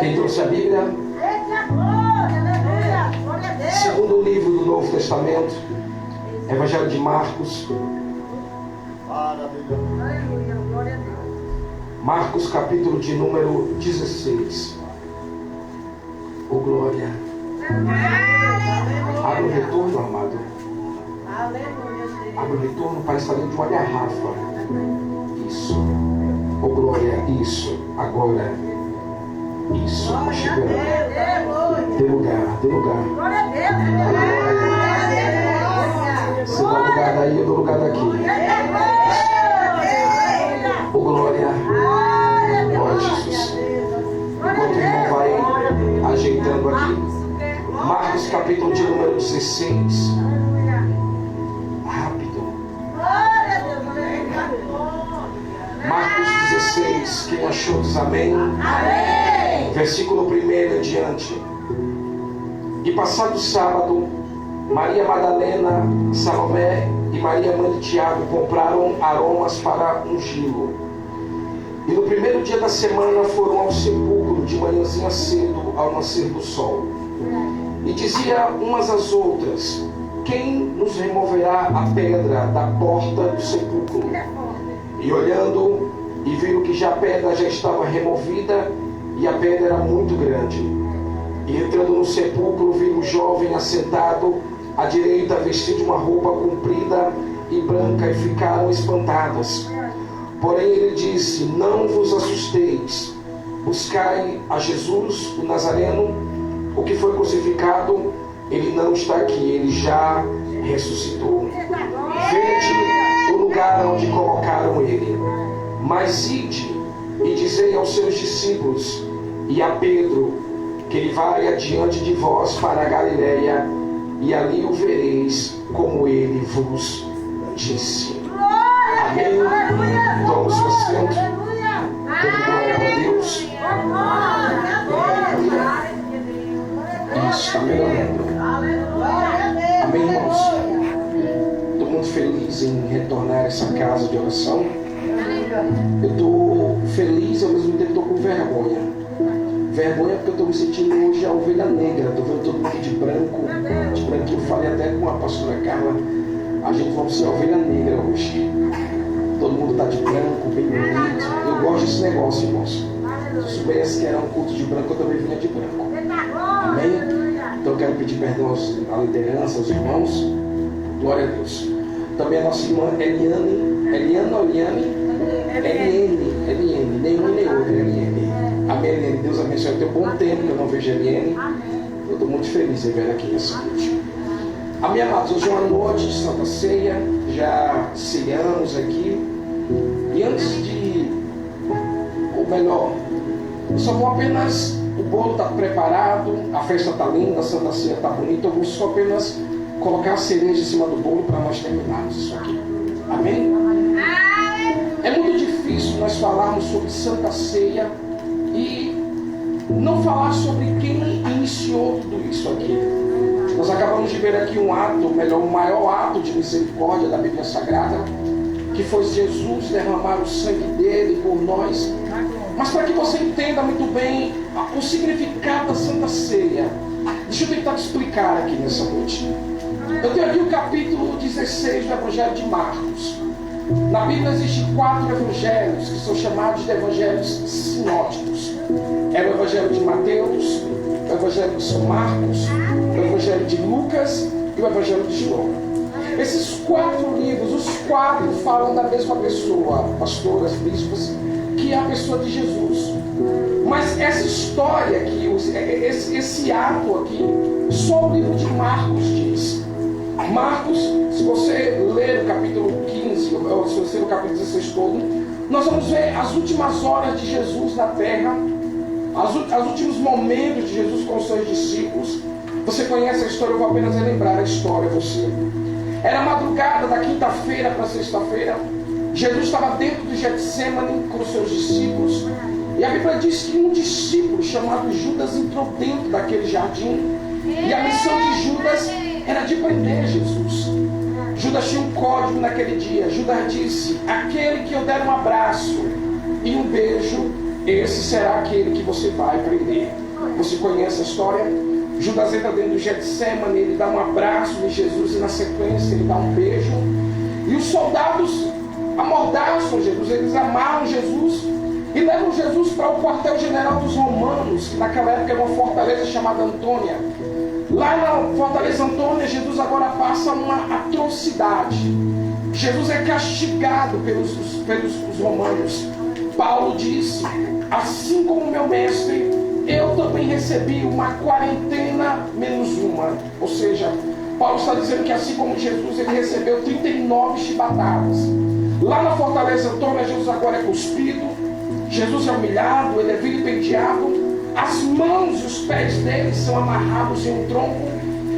Quem trouxe a Bíblia? Segundo o livro do Novo Testamento, Evangelho de Marcos. Marcos, capítulo de número 16. Oh, glória. Abre o retorno, amado. Abre o retorno para estar dentro de uma garrafa. Isso. Oh, glória. Isso. Agora. Isso. Chegando. Dê lugar. Dê lugar. Você dá lugar daí, eu dou lugar daqui. Oh, glória. Glória a Jesus. Enquanto o irmão vai ajeitando aqui, Marcos capítulo de número 16. Rápido. Marcos 16. Quem achou diz amém. Amém. Versículo 1 em diante. E passado o sábado, Maria Madalena, Salomé e Maria mãe de Tiago compraram aromas para ungí-lo. E no primeiro dia da semana foram ao sepulcro de manhãzinha cedo, ao nascer do sol. E dizia umas às outras: quem nos removerá a pedra da porta do sepulcro? E olhando, e viram que já a pedra já estava removida, e a pedra era muito grande. E entrando no sepulcro, viram um jovem assentado à direita, vestido de uma roupa comprida e branca, e ficaram espantadas. Porém ele disse: não vos assusteis, buscai a Jesus, o Nazareno, o que foi crucificado. Ele não está aqui, ele já ressuscitou. Vede o lugar onde colocaram ele. Mas ide e dizei aos seus discípulos e a Pedro que ele vai adiante de vós para a Galileia, e ali o vereis, como ele vos disse. Amém. Toma o seu assento. Dando glória a Deus. Isso, está melhorando. Amém, irmãos? Estou muito feliz em retornar a essa casa de oração. Eu estou feliz e ao mesmo tempo estou com vergonha. Vergonha porque eu estou me sentindo hoje a ovelha negra. Estou vendo todo mundo de branco. De branquinho. Eu falei até com a pastora Carla: a gente vai ser a ovelha negra hoje. Todo mundo está de branco, bem bonito. Eu gosto desse negócio, irmãos. Se eu soubesse que era um culto de branco, eu também vinha de branco. Amém? Então eu quero pedir perdão à liderança, aos irmãos. Glória a Deus. Também a nossa irmã Eliane. Eliane. Nenhum nem outro, Eliane. Amém, Eliane. Deus abençoe. Tem um bom tempo que eu não vejo a Eliane. Eu estou muito feliz em ver aqui nesse culto. Amém, amados. Hoje é uma noite de Santa Ceia. Já ceiamos aqui. E antes de... ou melhor, só vou apenas... o bolo está preparado, a festa está linda, a Santa Ceia está bonita. Eu vou só apenas colocar a cereja em cima do bolo para nós terminarmos isso aqui. Amém? É muito difícil nós falarmos sobre Santa Ceia e não falar sobre quem iniciou tudo isso aqui. Nós acabamos de ver aqui um ato, melhor, o maior ato de misericórdia da Bíblia Sagrada, que foi Jesus derramar o sangue dele por nós. Mas para que você entenda muito bem o significado da Santa Ceia, deixa eu tentar te explicar aqui nessa noite. Eu tenho aqui o capítulo 16 do Evangelho de Marcos. Na Bíblia existem 4 evangelhos que são chamados de evangelhos sinóticos. É o Evangelho de Mateus, o Evangelho de São Marcos, o Evangelho de Lucas e o Evangelho de João. Esses 4 livros, os 4 falam da mesma pessoa, pastoras, bispos, que é a pessoa de Jesus. Mas essa história aqui, esse ato aqui, só o livro de Marcos diz. Marcos, se você ler o capítulo 15, ou se você ler o capítulo 16 todo, nós vamos ver as últimas horas de Jesus na terra, os últimos momentos de Jesus com os seus discípulos. Você conhece a história, eu vou apenas relembrar a história a você. Era madrugada da quinta-feira para sexta-feira. Jesus estava dentro de Getsêmani com os seus discípulos. E a Bíblia diz que um discípulo chamado Judas entrou dentro daquele jardim. E a missão de Judas era de prender Jesus. Judas tinha um código naquele dia. Judas disse: aquele que eu der um abraço e um beijo, esse será aquele que você vai prender. Você conhece a história? Judas entra dentro do Getsemane, ele dá um abraço de Jesus e na sequência ele dá um beijo. E os soldados amordaçam Jesus, eles amarram Jesus e levam Jesus para o quartel-general dos romanos, que naquela época era uma fortaleza chamada Antônia. Lá na fortaleza Antônia, Jesus agora passa uma atrocidade. Jesus é castigado pelos romanos. Paulo disse: assim como meu mestre, eu também recebi uma quarentena menos uma. Ou seja, Paulo está dizendo que assim como Jesus, ele recebeu 39 chibatadas. Lá na fortaleza Antônia, Jesus agora é cuspido, Jesus é humilhado, ele é vilipendiado, as mãos e os pés dele são amarrados em um tronco,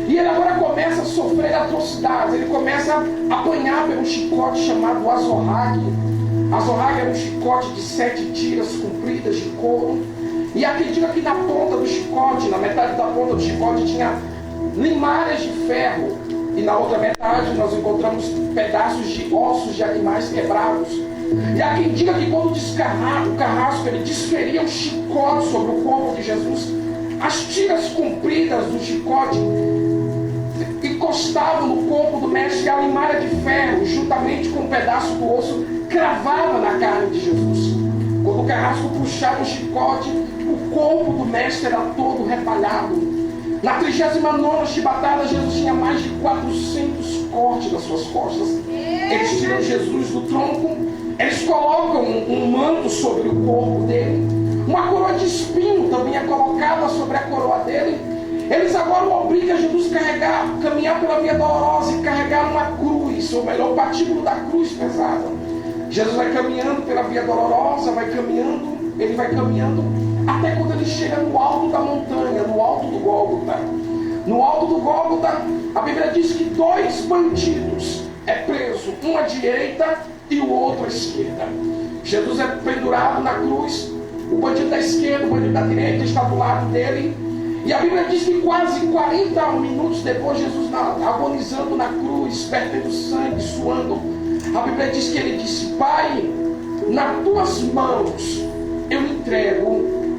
e ele agora começa a sofrer atrocidades. Ele começa a apanhar pelo chicote chamado azorrague. Azorrague era um chicote de 7 tiras compridas de couro, e há quem diga que na ponta do chicote, na metade da ponta do chicote, tinha limares de ferro, e na outra metade nós encontramos pedaços de ossos de animais quebrados. E há quem diga que quando o carrasco ele desferia um chicote sobre o corpo de Jesus, as tiras compridas do chicote encostavam no corpo do mestre, e a limária de ferro, juntamente com um pedaço do osso, cravava na carne de Jesus. Quando o carrasco puxava o chicote, o corpo do mestre era todo retalhado. Na 39ª chibatada, Jesus tinha mais de 400 cortes nas suas costas. Eles tiram Jesus do tronco, eles colocam um manto sobre o corpo dele, uma coroa de espinho também é colocada sobre a coroa dele. Eles agora o obrigam a Jesus a caminhar pela via dolorosa e carregar uma cruz, ou melhor, o patíbulo da cruz pesada. Jesus vai caminhando pela via dolorosa, ele vai caminhando, até quando ele chega no alto da montanha, no alto do Gólgota. No alto do Gólgota, a Bíblia diz que 2 bandidos é preso, um à direita e o outro à esquerda. Jesus é pendurado na cruz, o bandido da esquerda, o bandido da direita está do lado dele. E a Bíblia diz que quase 40 minutos depois, Jesus agonizando na cruz, perdendo sangue, suando, a Bíblia diz que ele disse: Pai, nas tuas mãos eu entrego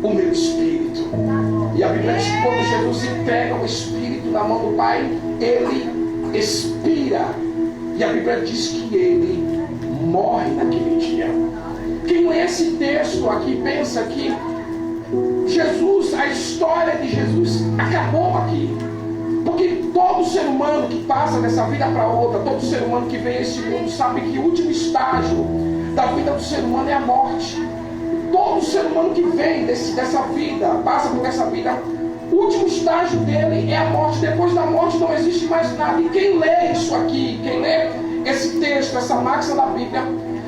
o meu espírito. E a Bíblia diz que quando Jesus entrega o espírito na mão do Pai, ele expira. E a Bíblia diz que ele morre naquele dia. Quem lê esse texto aqui pensa que Jesus, a história de Jesus acabou aqui. Porque todo ser humano que passa dessa vida para outra, todo ser humano que vem a esse mundo sabe que o último estágio da vida do ser humano é a morte. Todo ser humano que vem dessa vida, passa por essa vida, o último estágio dele é a morte. Depois da morte não existe mais nada. E quem lê isso aqui, quem lê esse texto, essa máxima da Bíblia,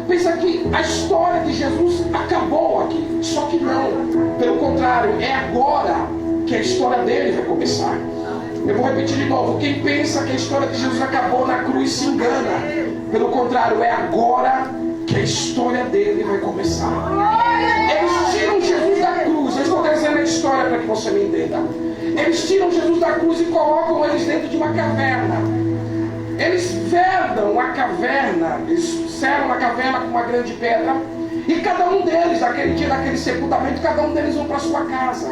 pensa que a história de Jesus acabou aqui. Só que não, pelo contrário, é agora que a história dele vai começar. Eu vou repetir de novo: quem pensa que a história de Jesus acabou na cruz se engana. Pelo contrário, é agora que a história dele vai começar. Eles tiram Jesus da cruz. Eu estou trazendo a história para que você me entenda. Eles tiram Jesus da cruz e colocam eles dentro de uma caverna. Eles verdam a caverna, eles cerram a caverna com uma grande pedra, e cada um deles, naquele dia daquele sepultamento, cada um deles vão para sua casa.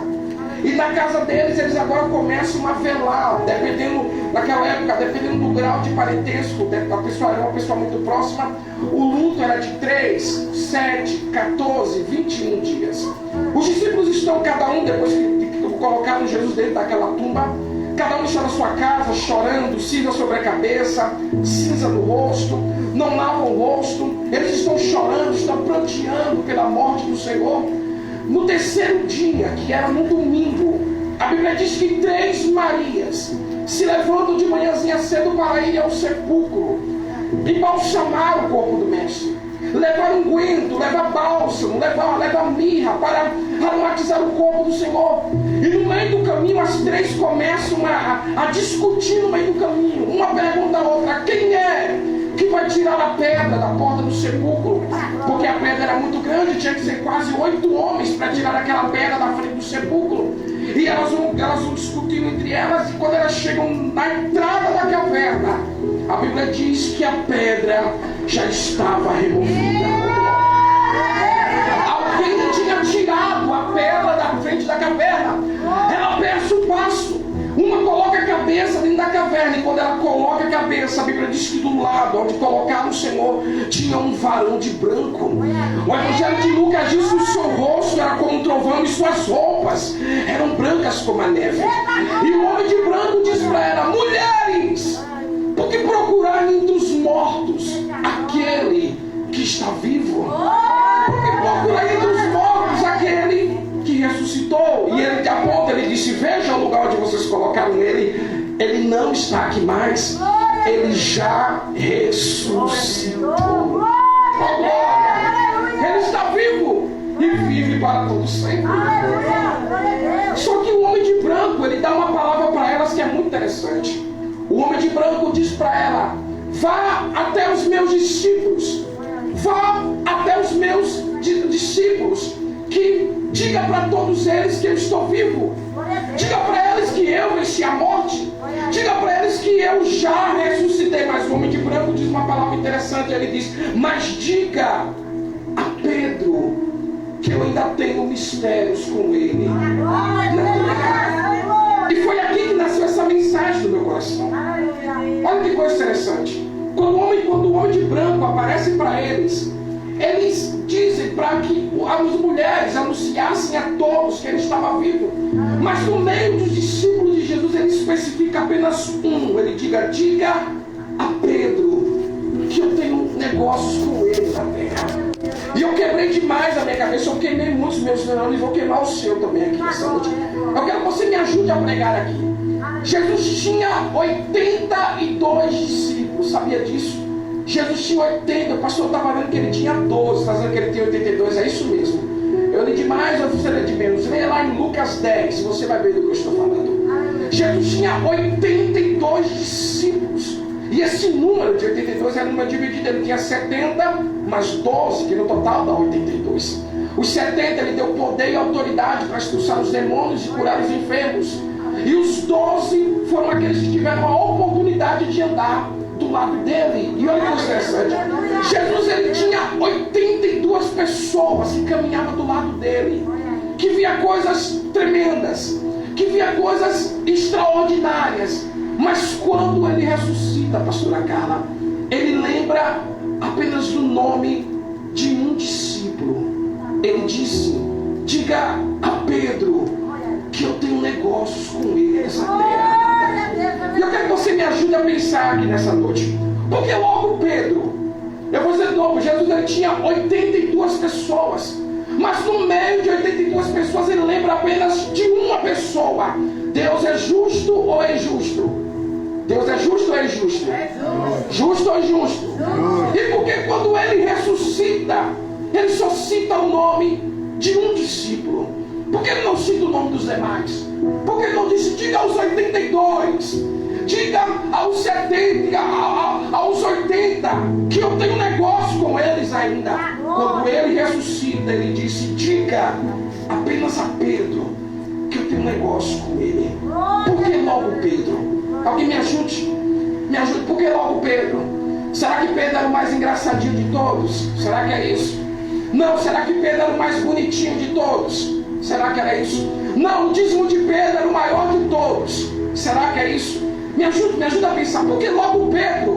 E na casa deles, eles agora começam a velar, dependendo, naquela época, dependendo do grau de parentesco da pessoa, era uma pessoa muito próxima, o luto era de 3, 7, 14, 21 dias. Os discípulos estão, cada um, depois que colocaram Jesus dentro daquela tumba, cada um está na sua casa chorando, cinza sobre a cabeça, cinza no rosto, não lavam o rosto, eles estão chorando, estão pranteando pela morte do Senhor. No terceiro dia, que era no domingo, a Bíblia diz que 3 Marias se levantam de manhãzinha cedo para ir ao sepulcro e balsamar o corpo do mestre. Levar unguento, levar bálsamo, levar mirra para aromatizar o corpo do Senhor. E no meio do caminho, as 3 começam a discutir no meio do caminho. Uma pergunta a outra: quem é que vai tirar a pedra da porta do sepulcro? Porque a pedra era muito grande, tinha que ser quase 8 homens para tirar aquela pedra da frente do sepulcro. E elas vão discutindo entre elas, e quando elas chegam na entrada da caverna, a Bíblia diz que a pedra já estava removida. Alguém tinha tirado caverna, e quando ela coloca a cabeça, a Bíblia diz que do lado onde colocaram o Senhor tinha um varão de branco. O Evangelho de Lucas diz que o seu rosto era como um trovão e suas roupas eram brancas como a neve. E o homem de branco diz para ela: mulheres, por que procurar entre os mortos aquele que está vivo? Por que procurar entre os mortos aquele que ressuscitou? E ele te aponta, ele disse: veja o lugar onde vocês colocaram ele. Ele não está aqui mais. Ele já ressuscitou. Ele está vivo e vive para todo sempre. Só que o homem de branco, ele dá uma palavra para elas que é muito interessante. O homem de branco diz para ela: vá até os meus discípulos. Vá até os meus discípulos, que diga para todos eles que eu estou vivo. Diga para eles que eu venci a morte. Diga para eles que eu já ressuscitei. Mas o homem de branco diz uma palavra interessante. Ele diz: mas diga a Pedro que eu ainda tenho mistérios com ele. E foi aqui que nasceu essa mensagem do meu coração. Olha que coisa interessante. Quando o homem de branco aparece para eles, eles dizem para que as mulheres anunciassem a todos que ele estava vivo. Mas no meio dos discípulos de Jesus, ele especifica apenas um. Ele diga a Pedro que eu tenho negócios com ele na terra. E eu quebrei demais a minha cabeça. Eu queimei muitos meus neurônios e vou queimar o seu também aqui nessa noite. Eu quero que você me ajude a pregar aqui. Jesus tinha 82 discípulos, sabia disso? Jesus tinha 80, o pastor estava vendo que ele tinha 12, está dizendo que ele tinha 82, é isso mesmo. Eu li demais, eu fiz de menos. Leia lá em Lucas 10, você vai ver do que eu estou falando. Jesus tinha 82 discípulos. E esse número de 82 era um número dividido, ele tinha 70 mais 12, que no total dá 82. Os 70 ele deu poder e autoridade para expulsar os demônios e curar os enfermos. E os 12 foram aqueles que tiveram a oportunidade de andar do lado dele. E olha que interessante, Jesus ele tinha 82 pessoas que caminhavam do lado dele, que via coisas tremendas, que via coisas extraordinárias. Mas quando ele ressuscita, pastora Carla, ele lembra apenas do nome de um discípulo. Ele disse: diga a Pedro que eu tenho negócios com ele nessa terra. E eu quero que você me ajude a pensar aqui nessa noite. Porque logo Pedro, eu vou dizer de novo, Jesus ele tinha 82 pessoas. Mas no meio de 82 pessoas ele lembra apenas de uma pessoa. Deus é justo ou é injusto? Deus é justo ou é injusto? Justo ou injusto? E porque quando ele ressuscita, ele só cita o nome de um discípulo? Por que ele não cita o nome dos demais? Por que ele não disse: diga aos 82, diga aos 70, aos 80, que eu tenho negócio com eles ainda? Quando ele ressuscita, ele disse: diga apenas a Pedro que eu tenho negócio com ele. Por que logo Pedro? Alguém me ajude? Me ajude, por que logo Pedro? Será que Pedro era o mais engraçadinho de todos? Será que é isso? Não, será que Pedro era o mais bonitinho de todos? Será que era isso? Não, o dízimo de Pedro era o maior de todos. Será que é isso? Me ajuda a pensar. Porque logo Pedro,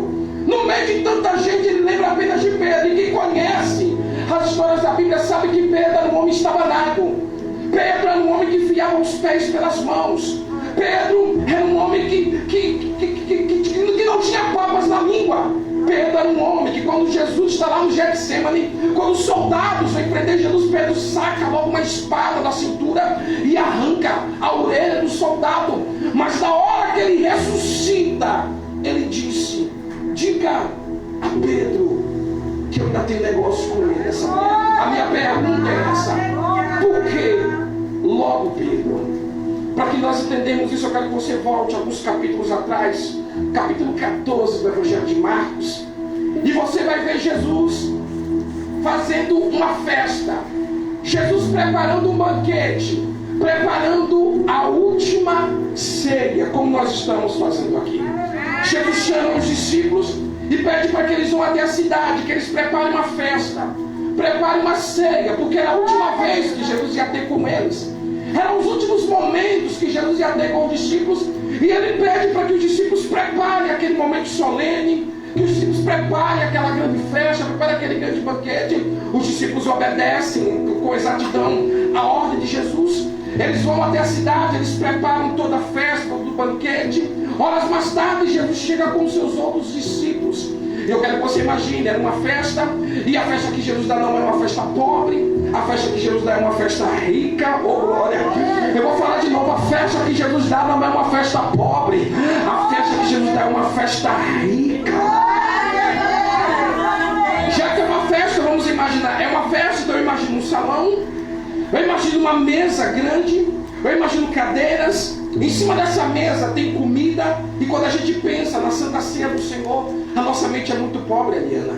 no meio de tanta gente, ele lembra apenas de Pedro. E quem conhece as histórias da Bíblia sabe que Pedro era um homem estabanado. Pedro era um homem que fiava os pés pelas mãos. Pedro era um homem que não tinha papas na língua. Pedro era um homem que, quando Jesus está lá no Getsemane, quando os soldados vêm prender Jesus, Pedro saca logo uma espada da cintura e arranca a orelha do soldado. Mas na hora que ele ressuscita, ele disse: diga a Pedro que eu ainda tenho negócio com ele nessa manhã. A minha pergunta é essa: por que logo Pedro? Para que nós entendamos isso, eu quero que você volte alguns capítulos atrás, capítulo 14 do Evangelho de Marcos, e você vai ver Jesus fazendo uma festa, Jesus preparando um banquete, preparando a última ceia, como nós estamos fazendo aqui. Jesus chama os discípulos e pede para que eles vão até a cidade, que eles preparem uma festa, preparem uma ceia, porque era a última vez que Jesus ia ter com eles. Eram os últimos momentos que Jesus ia ter com os discípulos. E ele pede para que os discípulos preparem aquele momento solene, que os discípulos preparem aquela grande festa, preparem aquele grande banquete. Os discípulos obedecem com exatidão a ordem de Jesus. Eles vão até a cidade, eles preparam toda a festa, todo o banquete. Horas mais tarde, Jesus chega com os seus outros discípulos. Eu quero que você imagine, era uma festa, e a festa que Jesus dá não é uma festa pobre, a festa que Jesus dá é uma festa rica, oh glória. Eu vou falar de novo, a festa que Jesus dá não é uma festa pobre, a festa que Jesus dá é uma festa rica. Já que é uma festa, vamos imaginar, é uma festa, então eu imagino um salão, eu imagino uma mesa grande, eu imagino cadeiras, em cima dessa mesa tem comida, e quando a gente pensa na Santa Ceia do Senhor, a nossa mente é muito pobre, Eliana.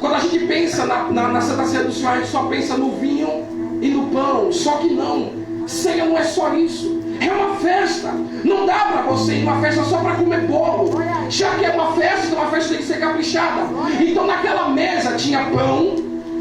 Quando a gente pensa na Santa Ceia do Senhor, a gente só pensa no vinho e no pão, só que não, ceia não é só isso, é uma festa. Não dá para você ir uma festa só para comer bolo, já que é uma festa, então uma festa tem que ser caprichada. Então naquela mesa tinha pão,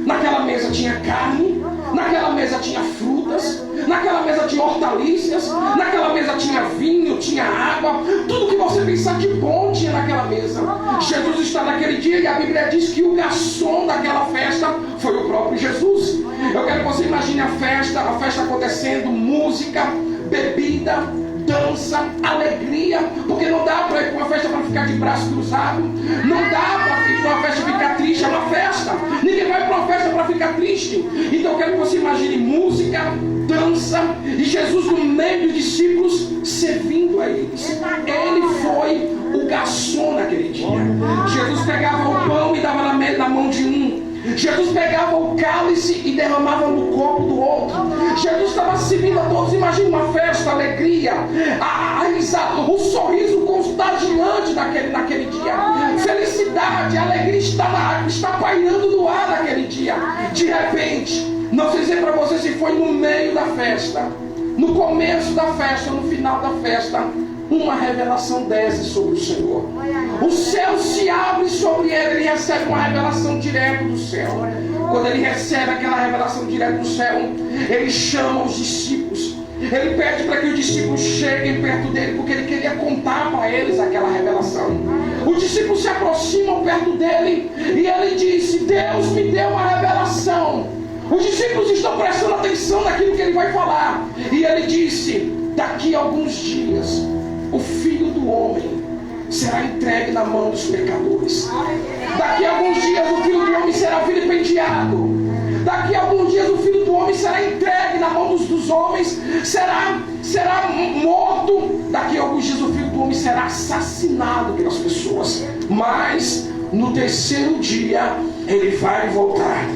naquela mesa tinha carne, naquela mesa tinha frutas, naquela mesa tinha hortaliças, naquela mesa tinha vinho, tinha água, tudo que você pensar de bom tinha naquela mesa. Jesus está naquele dia e a Bíblia diz que o garçom daquela festa foi o próprio Jesus. Eu quero que você imagine a festa acontecendo, música, bebida, dança, alegria, porque não dá para ir para uma festa para ficar de braço cruzado, não dá para ir para uma festa ficar triste, é uma festa, ninguém vai para uma festa para ficar triste. Então eu quero que você imagine música, dança, e Jesus no meio dos discípulos servindo a eles. Ele foi o garçom naquele dia. Jesus pegava o pão e dava na mão de um, Jesus pegava o cálice e derramava no copo do outro. Jesus estava servindo a todos. Imagina uma festa, alegria, a risada, o sorriso contagiante naquele dia. Felicidade, alegria está pairando no ar naquele dia. De repente, não sei dizer para você se foi no meio da festa, no começo da festa, no final da festa, uma revelação desce sobre o Senhor. O céu se abre sobre ele recebe uma revelação direto do céu. Quando ele recebe aquela revelação direto do céu, ele chama os discípulos. Ele pede para que os discípulos cheguem perto dele, porque ele queria contar para eles aquela revelação. Os discípulos se aproximam perto dele e ele disse: Deus me deu uma revelação. Os discípulos estão prestando atenção naquilo que ele vai falar. E ele disse: daqui a alguns dias o Filho do Homem será entregue na mão dos pecadores. Daqui a alguns dias o Filho do Homem será vilipendiado. Daqui a alguns dias o Filho do Homem será entregue na mão dos homens, será morto. Daqui a alguns dias o Filho do Homem será assassinado pelas pessoas. Mas no terceiro dia ele vai voltar.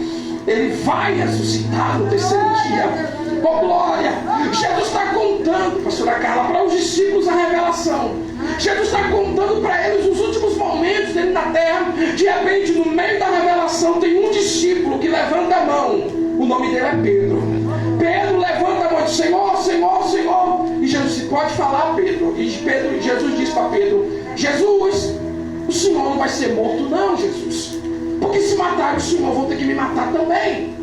Ele vai ressuscitar no terceiro dia. Oh glória! Jesus está contando, pastora Carla, para os discípulos a revelação. Jesus está contando para eles os últimos momentos dele na terra. De repente, no meio da revelação, tem um discípulo que levanta a mão. O nome dele é Pedro. Pedro levanta a mão e diz: Senhor, Senhor, Senhor. E Jesus disse: pode falar, Pedro. E Jesus diz para Pedro: Jesus, o Senhor não vai ser morto não, Jesus. Porque se matarem o Senhor, vão ter que me matar também.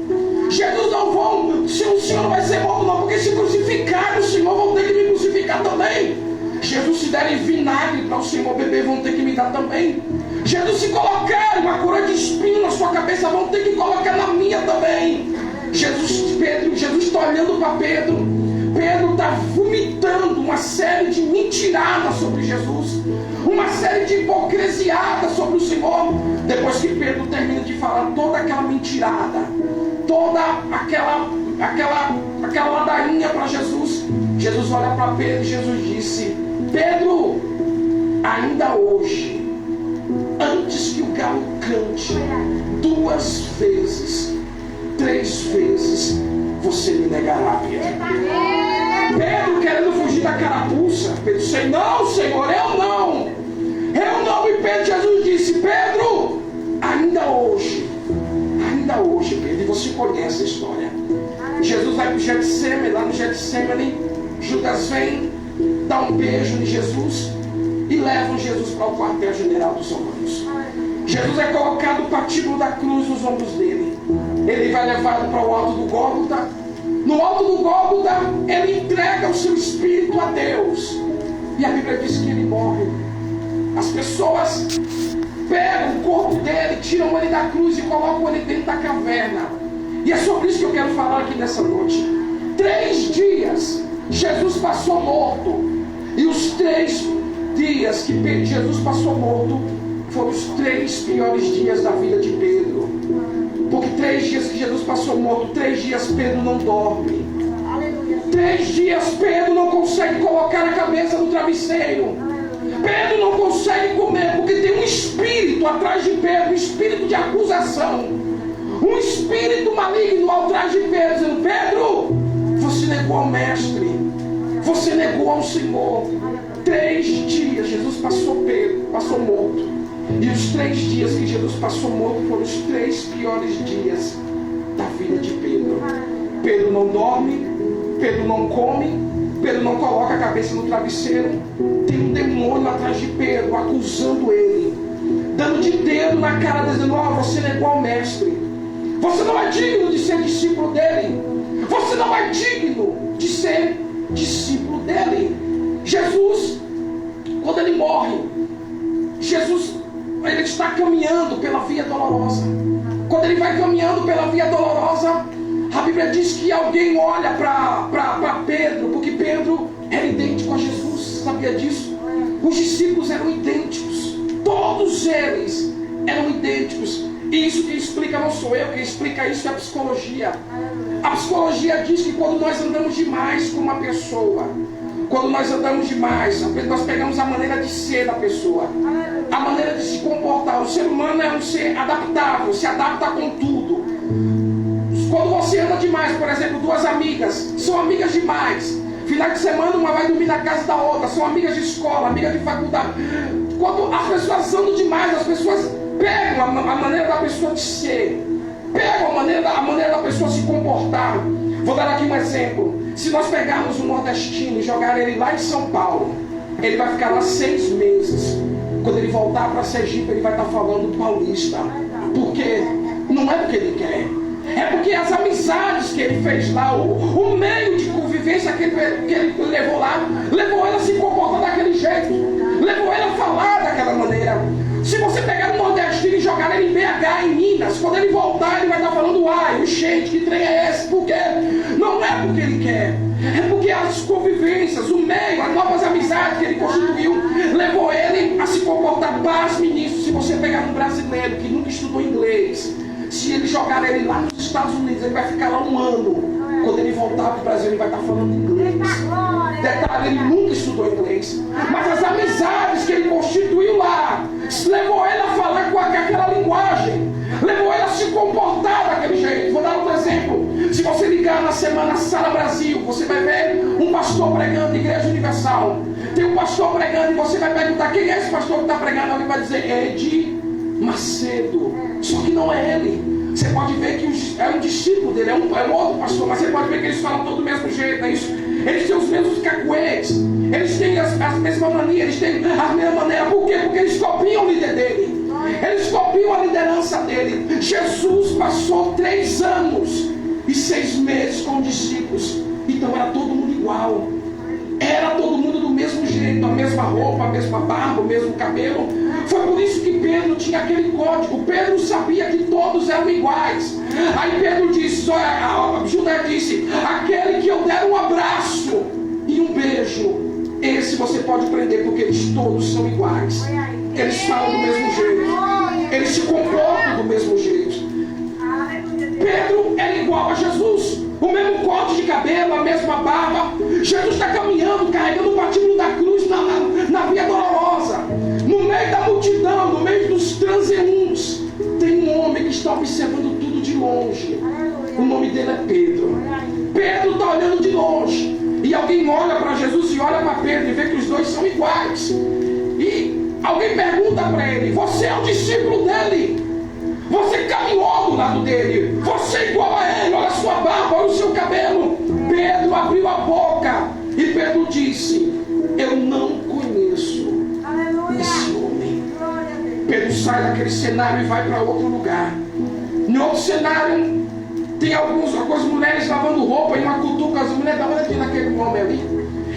Jesus não vão, o Senhor não vai ser morto não, porque se crucificarem o Senhor, vão ter que me crucificar também. Jesus, se derem vinagre para o Senhor beber, vão ter que me dar também. Jesus, se colocarem uma coroa de espinho na sua cabeça, vão ter que colocar na minha também. Jesus está olhando para Pedro. Pedro está vomitando uma série de mentiradas sobre Jesus, uma série de hipocrisiadas sobre o Senhor. Depois que Pedro termina de falar toda aquela mentirada, toda aquela ladainha para Jesus, Jesus olha para Pedro e Jesus disse: Pedro, ainda hoje, antes que o galo cante 2 vezes, 3 vezes, você me negará, Pedro. Pedro querendo fugir da carapuça. Pedro disse: não, Senhor, eu não. E Pedro, Jesus disse: Pedro, ainda hoje, Pedro, e você conhece a história. Jesus vai para o Getsemane, lá no Getsemane, Judas vem, dá um beijo em Jesus e levam Jesus para o quartel-general dos romanos. Jesus é colocado o patíbulo da cruz nos ombros dele. Ele vai levado para o alto do Gólgota. No alto do Gólgota, ele entrega o seu espírito a Deus. E a Bíblia diz que ele morre. As pessoas pegam o corpo dele, tiram ele da cruz e colocam ele dentro da caverna. E é sobre isso que eu quero falar aqui nessa noite. 3 dias Jesus passou morto. E os 3 dias que Jesus passou morto foram os 3 piores dias da vida de Pedro. Porque 3 dias que Jesus passou morto, 3 dias Pedro não dorme. 3 dias Pedro não consegue colocar a cabeça no travesseiro. Pedro não consegue comer, porque tem um espírito atrás de Pedro, um espírito de acusação, um espírito maligno atrás de Pedro, dizendo: Pedro, você negou ao mestre, você negou ao Senhor. 3 dias Jesus passou morto. E os 3 dias que Jesus passou morto foram os 3 piores dias da vida de Pedro. Pedro não dorme, Pedro não come, Pedro não coloca a cabeça no travesseiro. Tem um demônio atrás de Pedro, acusando ele, dando de dedo na cara, dizendo: você negou ao mestre, você não é digno de ser discípulo dele, você não é digno de ser discípulo dele. Jesus, quando ele morre, ele está caminhando pela via dolorosa. Quando ele vai caminhando pela via dolorosa, a Bíblia diz que alguém olha para Pedro, porque Pedro era idêntico a Jesus. Sabia disso? Os discípulos eram idênticos, todos eles eram idênticos. E isso que explica não sou eu, quem explica isso é a psicologia. A psicologia diz que quando nós andamos demais com uma pessoa, quando nós andamos demais, nós pegamos a maneira de ser da pessoa, a maneira de se comportar. O ser humano é um ser adaptável, se adapta com tudo. Quando você anda demais, por exemplo, 2 amigas, são amigas demais. Final de semana uma vai dormir na casa da outra, são amigas de escola, amigas de faculdade. Quando as pessoas andam demais, as pessoas pegam a maneira da pessoa de ser, pegam a maneira da pessoa se comportar. Vou dar aqui um exemplo. Se nós pegarmos um nordestino e jogar ele lá em São Paulo, ele vai ficar lá 6 meses. Quando ele voltar para Sergipe, ele vai estar falando paulista. Porque não é porque ele quer, é porque as amizades que ele fez lá, o meio de convivência que ele levou lá, levou ele a se comportar daquele jeito, levou ele a falar daquela maneira. Se você pegar um nordestino e jogar ele em BH, em Minas, quando ele voltar, ele vai estar falando: ai, gente, que trem é esse? Por quê? Não é porque ele quer, é porque as convivências, o meio, as novas amizades que ele constituiu, levou ele a se comportar. Pasme nisso. Se você pegar um brasileiro que nunca estudou inglês, se ele jogar ele lá nos Estados Unidos, ele vai ficar lá 1 ano. Quando ele voltar para o Brasil, ele vai estar falando inglês. Detalhe, ele nunca estudou inglês, mas as amizades que ele constituiu lá levou ele a falar com aquela linguagem, levou ele a se comportar daquele jeito. Vou dar outro exemplo. Se você ligar na semana Sala Brasil, você vai ver um pastor pregando, Igreja Universal. Tem um pastor pregando e você vai perguntar: quem é esse pastor que está pregando? Alguém vai dizer: Ed Macedo. Só que não é ele. Você pode ver que é um discípulo dele, é um outro pastor, mas você pode ver que eles falam todo do mesmo jeito, não é isso? Eles têm os mesmos cacuetes, eles têm as mesmas manias, eles têm a mesma maneira. Por quê? Porque eles copiam o líder dele, eles copiam a liderança dele. Jesus passou 3 anos e 6 meses com os discípulos, então era todo mundo igual, era todo mundo do mesmo jeito, a mesma roupa, a mesma barba, o mesmo cabelo. Foi por isso que Pedro tinha aquele código. Pedro sabia que todos eram iguais. Aí Pedro disse, Judá disse: aquele que eu der um abraço e um beijo, esse você pode prender, porque eles todos são iguais. Eles falam do mesmo jeito, eles se comportam do mesmo jeito. Pedro era igual a Jesus, o mesmo corte de cabelo, a mesma barba. Jesus está caminhando, carregando o patíbulo da cruz na via dolorosa. No meio da multidão, no meio dos transeuntes, tem um homem que está observando tudo de longe. O nome dele é Pedro. Pedro está olhando de longe, e alguém olha para Jesus e olha para Pedro e vê que os dois são iguais. E alguém pergunta para ele: você é o discípulo dele? Você caminhou do lado dele, você é igual a ele, olha a sua barba, olha o seu cabelo. Pedro abriu a boca e Pedro disse: eu não conheço esse homem. Pedro sai daquele cenário e vai para outro lugar. Em outro cenário, tem algumas mulheres lavando roupa e uma cutuca as mulheres: dá uma olhadinha naquele homem ali.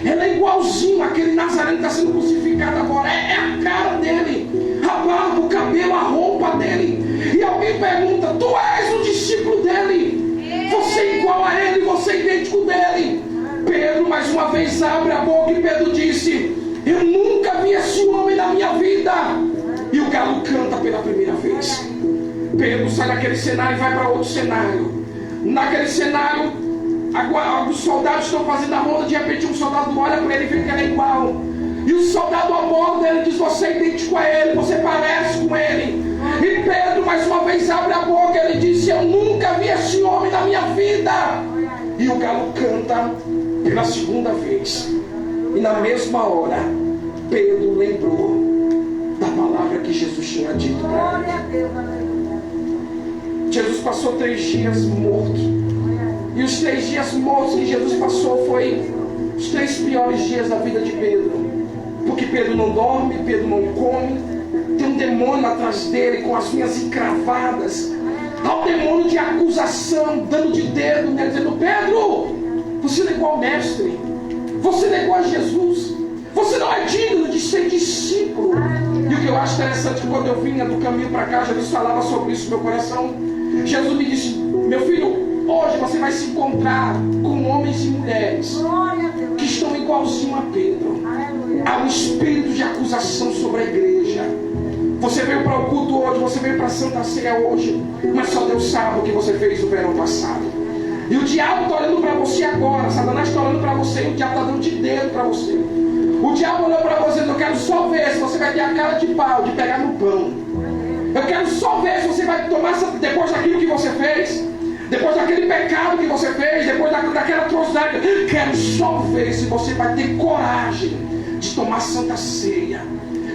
Ela é igualzinho àquele Nazareno que está sendo crucificado agora. É a cara dele, a barba, o cabelo, a roupa dele. E alguém pergunta: tu és um discípulo dele, você é igual a ele, você é idêntico dele. Pedro mais uma vez abre a boca e Pedro disse: eu nunca vi esse homem na minha vida. E o galo canta pela primeira vez. Pedro sai daquele cenário e vai para outro cenário. Naquele cenário, os soldados estão fazendo a ronda. De repente um soldado olha para ele e vê que ele é igual. E o soldado aborda ele e diz: você é idêntico a ele, você parece com ele. E Pedro mais uma vez abre a boca e ele disse: eu nunca vi esse homem na minha vida. E o galo canta pela segunda vez. E na mesma hora, Pedro lembrou da palavra que Jesus tinha dito para ele. Jesus passou 3 dias morto. E os 3 dias mortos que Jesus passou foi os 3 piores dias da vida de Pedro. Porque Pedro não dorme, Pedro não come. Tem um demônio atrás dele com as unhas encravadas. Há um demônio de acusação dando de dedo nele, dizendo: Pedro, você negou ao mestre, você negou a Jesus, você não é digno de ser discípulo. E o que eu acho interessante, quando eu vinha do caminho para cá, Jesus falava sobre isso no meu coração. Jesus me disse: meu filho, hoje você vai se encontrar com homens e mulheres que estão igualzinho a Pedro. Há um espírito de acusação sobre a igreja. Você veio para o culto hoje, você veio para a Santa Ceia hoje, mas só Deus sabe o que você fez no verão passado. E o diabo está olhando para você agora. Satanás está olhando para você e o diabo está dando de dedo para você. O diabo olhou para você: eu quero só ver se você vai ter a cara de pau de pegar no pão. Eu quero só ver se você vai tomar, depois daquilo que você fez, depois daquele pecado que você fez, depois daquela atrocidade. Quero só ver se você vai ter coragem de tomar Santa Ceia.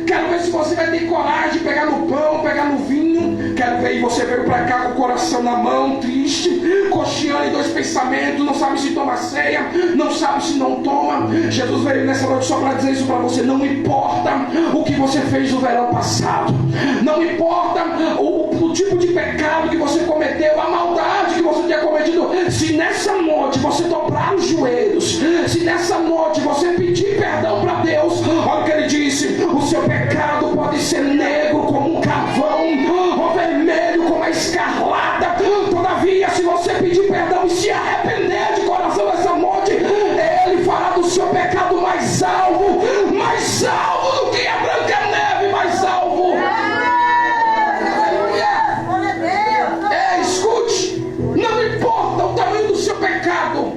Quero ver se você vai ter coragem de pegar no pão, pegar no vinho. Quero ver. E você veio para cá com o coração na mão, triste, cocheando em 2 pensamentos. Não sabe se toma ceia, não sabe se não toma. Jesus veio nessa noite só para dizer isso para você: não importa o que você fez no verão passado, não importa o tipo de pecado que você cometeu, a maldade que você tinha cometido. Se nessa noite você dobrar os joelhos, se nessa noite você pedir perdão para Deus, olha o que ele disse: o seu pecado pode ser negro como um carvão, ou vermelho como a escarlata. Todavia, se você pedir perdão e se arrepender de coração nessa noite, Ele fará do seu pecado mais alvo do que a branca neve, mais alvo. Escute, não importa o tamanho do seu pecado,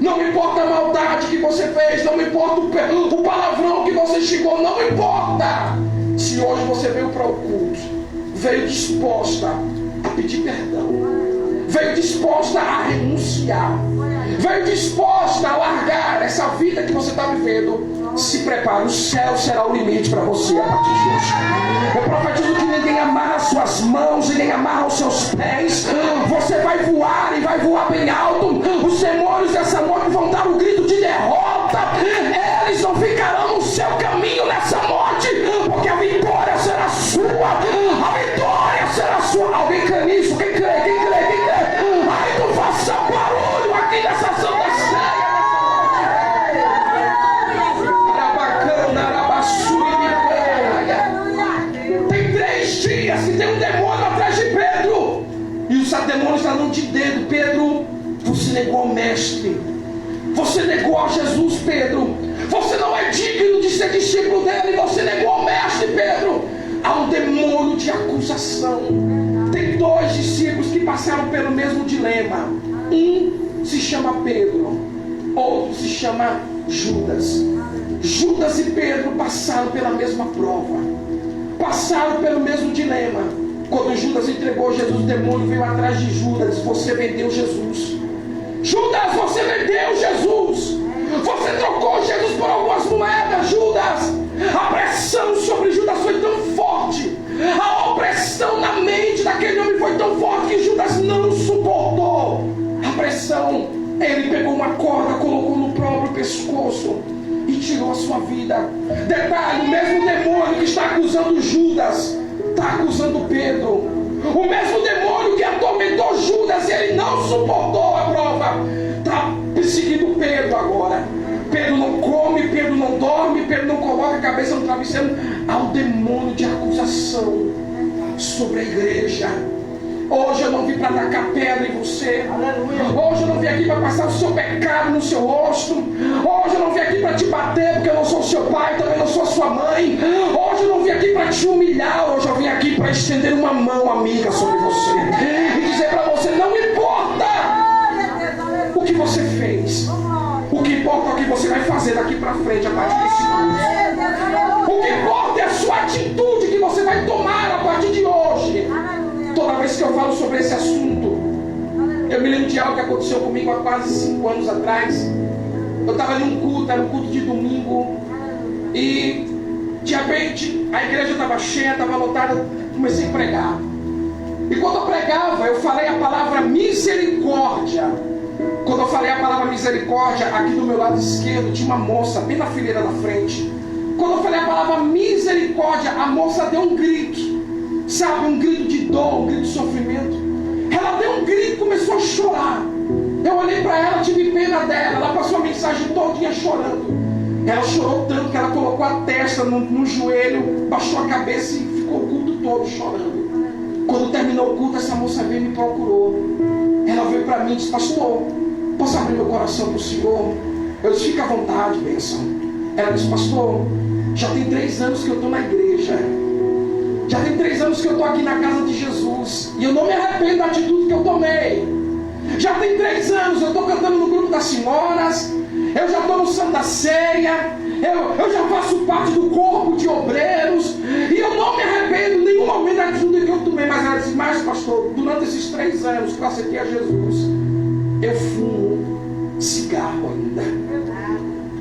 não importa a maldade que você fez, não importa o palavrão que você xingou, não importa. Se hoje você veio para o culto, veio disposta a pedir perdão, veio disposta a renunciar, veio disposta a largar essa vida que você está vivendo, se prepare, o céu será o limite para você a partir de hoje. Eu profetizo que ninguém amarra suas mãos e nem amarra os seus pés. Você vai voar e vai voar bem alto. Os demônios dessa noite vão dar um grito de derrota. Eles não ficarão no seu caminho nessa noite, porque a vitória será sua. A vitória será sua. Alguém crê nisso? Quem crê? Quem crê? Quem crê? Aí tu faça barulho aqui nessa Santa Ceia. Tem 3 dias que tem um demônio atrás de Pedro. E os demônios estão dando de dedo: Pedro, você negou ao mestre, você negou a Jesus, Pedro, você não é digno de ser discípulo dele, você negou ao mestre, Pedro. Há um demônio de acusação. Tem 2 discípulos que passaram pelo mesmo dilema. Um se chama Pedro, outro se chama Judas. Judas e Pedro passaram pela mesma prova, passaram pelo mesmo dilema. Quando Judas entregou Jesus, o demônio veio atrás de Judas: você vendeu Jesus. Judas, você vendeu Jesus. Você trocou Jesus por algumas moedas, Judas. A pressão sobre Judas foi tão forte, a opressão na mente daquele homem foi tão forte que Judas não suportou a pressão. Ele pegou uma corda, colocou no próprio pescoço e tirou a sua vida. Detalhe: o mesmo demônio que está acusando Judas está acusando Pedro. O mesmo demônio que atormentou Judas e ele não suportou a prova, está perseguindo Pedro agora. Pedro não come, Pedro não dorme, Pedro não coloca a cabeça no travesseiro. Há um demônio de acusação sobre a igreja. Hoje eu não vim para tacar pedra em você. Hoje eu não vim aqui para passar o seu pecado no seu rosto. Hoje eu não vim aqui para te bater, porque eu não sou seu pai, também não sou sua mãe. Hoje eu não vim aqui para te humilhar. Hoje eu vim aqui para estender uma mão amiga sobre você e dizer para você: não importa o que você fez, o que importa é o que você vai fazer daqui para frente a partir desse curso. O que importa é a sua atitude que você vai tomar a partir de hoje. Toda vez que eu falo sobre esse assunto, eu me lembro de algo que aconteceu comigo há quase 5 anos atrás. Eu estava em um culto, era um culto de domingo, e de repente a igreja estava cheia, estava lotada. Comecei a pregar, e quando eu pregava, eu falei a palavra misericórdia. Quando eu falei a palavra misericórdia, aqui do meu lado esquerdo tinha uma moça bem na fileira da frente. Quando eu falei a palavra misericórdia, a moça deu um grito. Sabe, um grito de dor, um grito de sofrimento. Ela deu um grito e começou a chorar. Eu olhei para ela, tive pena dela. Ela passou a mensagem todinha chorando. Ela chorou tanto que ela colocou a testa no joelho, baixou a cabeça e ficou o culto todo chorando. Quando terminou o culto, essa moça veio e me procurou. Ela veio para mim e disse: pastor, posso abrir meu coração para o senhor? Eu disse: fica à vontade, bênção. Ela disse: pastor, já tem 3 anos que eu estou na igreja. Já tem 3 anos que eu estou aqui na casa de Jesus, e eu não me arrependo da atitude que eu tomei. Já tem 3 anos, eu estou cantando no grupo das senhoras, eu já estou no Santa Ceia, eu já faço parte do corpo de obreiros, e eu não me arrependo em nenhum momento da atitude que eu tomei. Mas ela disse: mas pastor, durante esses 3 anos que eu aceitei a Jesus, eu fumo cigarro ainda.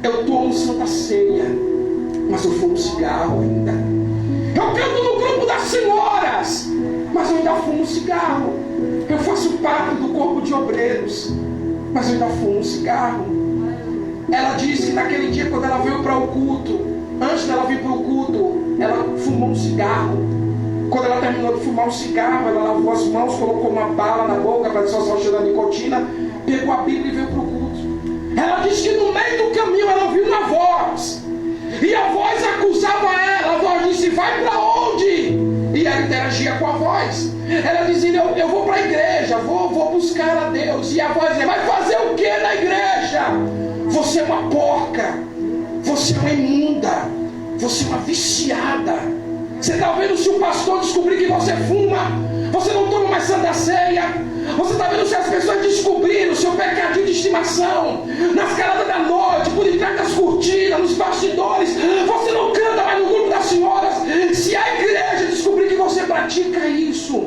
Eu tomo Santa Ceia, mas eu fumo cigarro ainda. Eu canto no grupo das senhoras, mas eu ainda fumo cigarro. Eu faço parte do corpo de obreiros, mas eu ainda fumo cigarro. Ela disse que naquele dia, quando ela veio para o culto, antes dela vir para o culto, ela fumou um cigarro. Quando ela terminou de fumar um cigarro, ela lavou as mãos, colocou uma bala na boca para disfarçar o cheiro da nicotina, pegou a Bíblia e veio para o culto. Ela disse que no meio do caminho ela ouviu uma voz, e a voz acusava ela. A voz disse: vai para onde? E ela interagia com a voz. Ela dizia: eu vou para a igreja, vou buscar a Deus. E a voz dizia: vai fazer o que na igreja? Você é uma porca, você é uma imunda, você é uma viciada. Você está vendo se o pastor descobrir que você fuma, você não toma mais Santa Ceia. Você está vendo se as pessoas descobrirem o seu pecadinho de estimação nas caladas da noite, por detrás das cortinas, nos bastidores. Você não canta mais no grupo das senhoras. Se a igreja descobrir que você pratica isso,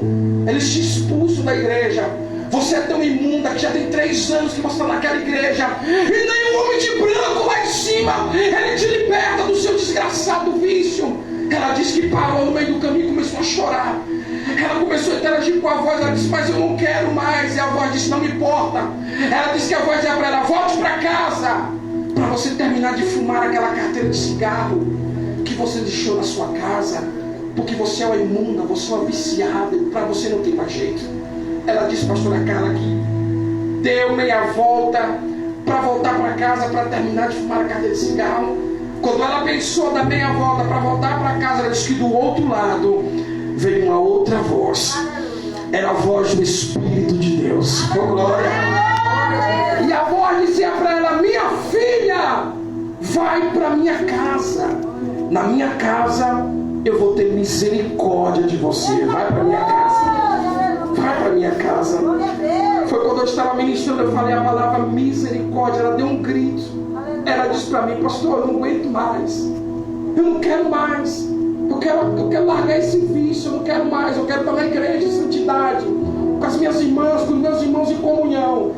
eles te expulsam da igreja. Você é tão imunda que já tem 3 anos que você está naquela igreja, e nenhum homem de branco lá em cima, ele te liberta do seu desgraçado vício. Ela disse que parou no meio do caminho e começou a chorar. Ela começou a interagir com a voz. Ela disse: mas eu não quero mais. E a voz disse: não me importa. Ela disse que a voz dizia para ela: volte para casa, para você terminar de fumar aquela carteira de cigarro que você deixou na sua casa, porque você é uma imunda, você é uma viciada, e para você não tem mais jeito. Ela disse, pastora Carla, que deu meia volta para voltar para casa, para terminar de fumar a carteira de cigarro. Quando ela pensou dar meia volta para voltar para casa, ela disse que do outro lado veio uma outra voz. Era a voz do Espírito de Deus. Oh, glória! E a voz dizia para ela: minha filha, vai para minha casa. Na minha casa eu vou ter misericórdia de você. Vai para minha casa. Vai para minha casa. Foi quando eu estava ministrando, eu falei a palavra misericórdia. Ela deu um grito. Ela disse para mim: pastor, eu não aguento mais. Eu não quero mais. Eu quero largar esse vício. Eu não quero mais. Eu quero estar na igreja em santidade, com as minhas irmãs, com os meus irmãos em comunhão.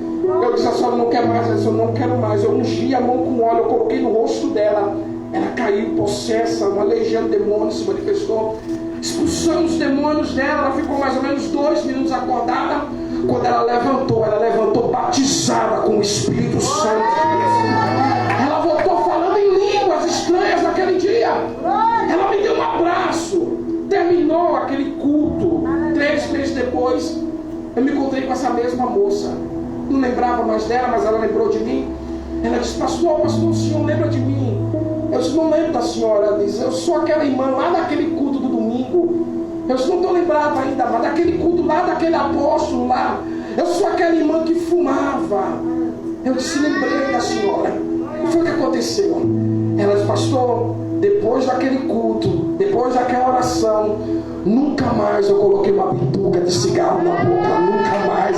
Eu disse: a senhora não quer mais? Ela disse: eu não quero mais. Eu ungi a mão com óleo, eu coloquei no rosto dela. Ela caiu possessa, uma legião de demônios se manifestou. Expulsamos os demônios dela. Ela ficou mais ou menos 2 minutos acordada. Quando ela levantou batizada com o Espírito Santo. Ela voltou falando em línguas estranhas naquele dia. Ela me deu um abraço. Terminou aquele culto. 3 meses depois, eu me encontrei com essa mesma moça. Não lembrava mais dela, mas ela lembrou de mim. Ela disse: pastor, o senhor lembra de mim? Eu disse: não lembro da senhora. Ela disse: eu sou aquela irmã lá daquele culto do domingo. Eu disse: não estou lembrado ainda, mas daquele culto lá, daquele apóstolo lá. Eu sou aquela irmã que fumava. Eu disse: lembrei da senhora. O que foi que aconteceu? Ela disse: pastor, depois daquele culto, depois daquela oração, nunca mais eu coloquei uma bituca de cigarro na boca. Nunca mais.